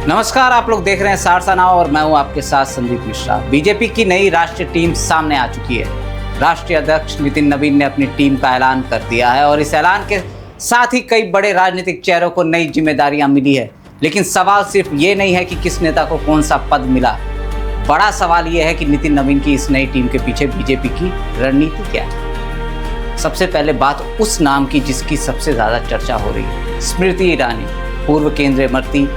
नमस्कार, आप लोग देख रहे हैं सारसा नाउ और मैं हूं आपके साथ संदीप मिश्रा। बीजेपी की नई राष्ट्रीय टीम सामने आ चुकी है। राष्ट्रीय अध्यक्ष नितिन नवीन ने अपनी टीम का ऐलान कर दिया है और इस ऐलान के साथ ही कई बड़े राजनीतिक चेहरों को नई जिम्मेदारियां मिली है। लेकिन सवाल सिर्फ ये नहीं है कि किस नेता को कौन सा पद मिला। बड़ा सवाल यह है कि नितिन नवीन की इस नई टीम के पीछे बीजेपी की रणनीति क्या है। सबसे पहले बात उस नाम की जिसकी सबसे ज्यादा चर्चा हो रही है, स्मृति ईरानी। पूर्व केंद्रीय मंत्री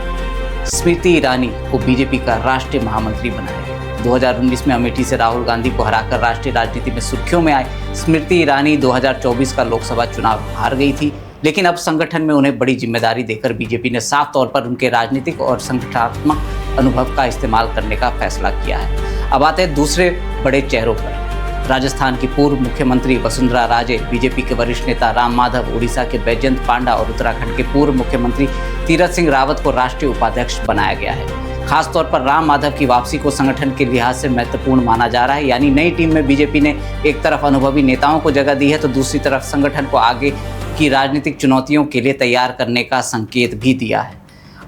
स्मृति ईरानी को बीजेपी का राष्ट्रीय महामंत्री बनाया गया। 2019 में अमेठी से राहुल गांधी को हराकर राष्ट्रीय राजनीति में सुर्खियों में आई स्मृति ईरानी 2024 का लोकसभा चुनाव हार गई थी, लेकिन अब संगठन में उन्हें बड़ी जिम्मेदारी देकर बीजेपी ने साफ तौर पर उनके राजनीतिक और संगठनात्मक अनुभव का इस्तेमाल करने का फैसला किया है। अब आते हैं दूसरे बड़े चेहरों पर। राजस्थान की पूर्व मुख्यमंत्री वसुंधरा राजे, बीजेपी के वरिष्ठ नेता राम माधव, उड़ीसा के बैजयंत पांडा और उत्तराखंड के पूर्व मुख्यमंत्री तीरथ सिंह रावत को राष्ट्रीय उपाध्यक्ष बनाया गया है। खासतौर पर राम माधव की वापसी को संगठन के लिहाज से महत्वपूर्ण माना जा रहा है। यानी नई टीम में बीजेपी ने एक तरफ अनुभवी नेताओं को जगह दी है तो दूसरी तरफ संगठन को आगे की राजनीतिक चुनौतियों के लिए तैयार करने का संकेत भी दिया है।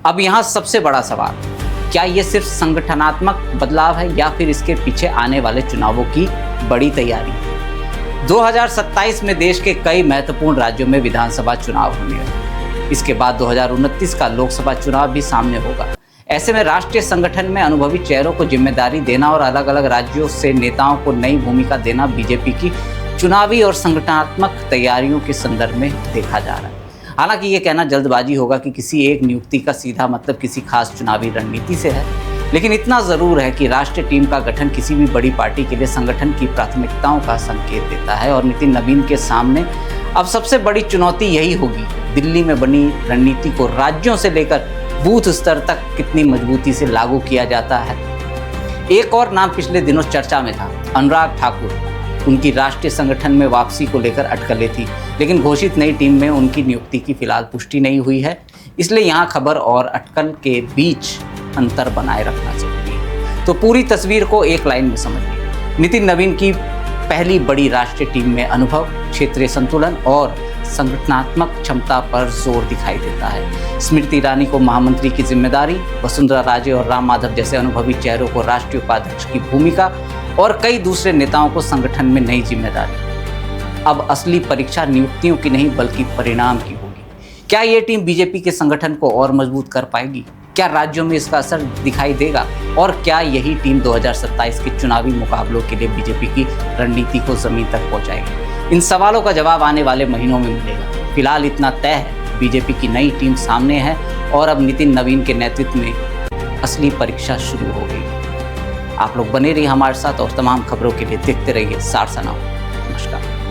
अब यहाँ सबसे बड़ा सवाल, क्या ये सिर्फ संगठनात्मक बदलाव है या फिर इसके पीछे आने वाले चुनावों की बड़ी तैयारी? 2027 में देश के कई महत्वपूर्ण राज्यों में विधानसभा चुनाव होने हैं। इसके बाद 2029 का लोकसभा चुनाव भी सामने होगा। ऐसे में राष्ट्रीय संगठन में अनुभवी चेहरों को जिम्मेदारी देना और अलग अलग राज्यों से नेताओं को नई भूमिका देना बीजेपी की चुनावी और संगठनात्मक तैयारियों के संदर्भ में देखा जा रहा है। हालांकि ये कहना जल्दबाजी होगा कि किसी एक नियुक्ति का सीधा मतलब किसी खास चुनावी रणनीति से है, लेकिन इतना जरूर है कि राष्ट्रीय टीम का गठन किसी भी बड़ी पार्टी के लिए संगठन की प्राथमिकताओं का संकेत देता है और नितिन नवीन के सामने अब सबसे बड़ी चुनौती यही होगी, दिल्ली में बनी रणनीति को राज्यों से लेकर बूथ स्तर तक कितनी मजबूती से लागू किया जाता है। एक और नाम पिछले दिनों चर्चा में था, अनुराग ठाकुर। उनकी राष्ट्रीय संगठन में वापसी को लेकर अटकलें थी, लेकिन घोषित नई टीम में उनकी नियुक्ति की फिलहाल पुष्टि नहीं हुई है। इसलिए यहाँ खबर और अटकल के बीच अंतर बनाए रखना चाहिए। तो पूरी तस्वीर को एक लाइन में समझिए। नितिन नवीन की पहली बड़ी राष्ट्रीय टीम में अनुभव, क्षेत्रीय संतुलन और संगठनात्मक क्षमता पर जोर दिखाई देता है। स्मृति ईरानी को महामंत्री की जिम्मेदारी, वसुंधरा राजे और राम माधव जैसे अनुभवी चेहरों को राष्ट्रीय उपाध्यक्ष की भूमिका और कई दूसरे नेताओं को संगठन में नई जिम्मेदारी। अब असली परीक्षा नियुक्तियों की नहीं बल्कि परिणाम की होगी। क्या ये टीम बीजेपी के संगठन को और मजबूत कर पाएगी? क्या राज्यों में इसका असर दिखाई देगा? और क्या यही टीम 2027 के चुनावी मुकाबलों के लिए बीजेपी की रणनीति को जमीन तक पहुंचाएगी? इन सवालों का जवाब आने वाले महीनों में मिलेगा। फिलहाल इतना तय है, बीजेपी की नई टीम सामने है और अब नितिन नवीन के नेतृत्व में असली परीक्षा शुरू हो गई। आप लोग बने रहिए हमारे साथ और तमाम खबरों के लिए देखते रहिए सारसा नाउ। नमस्कार।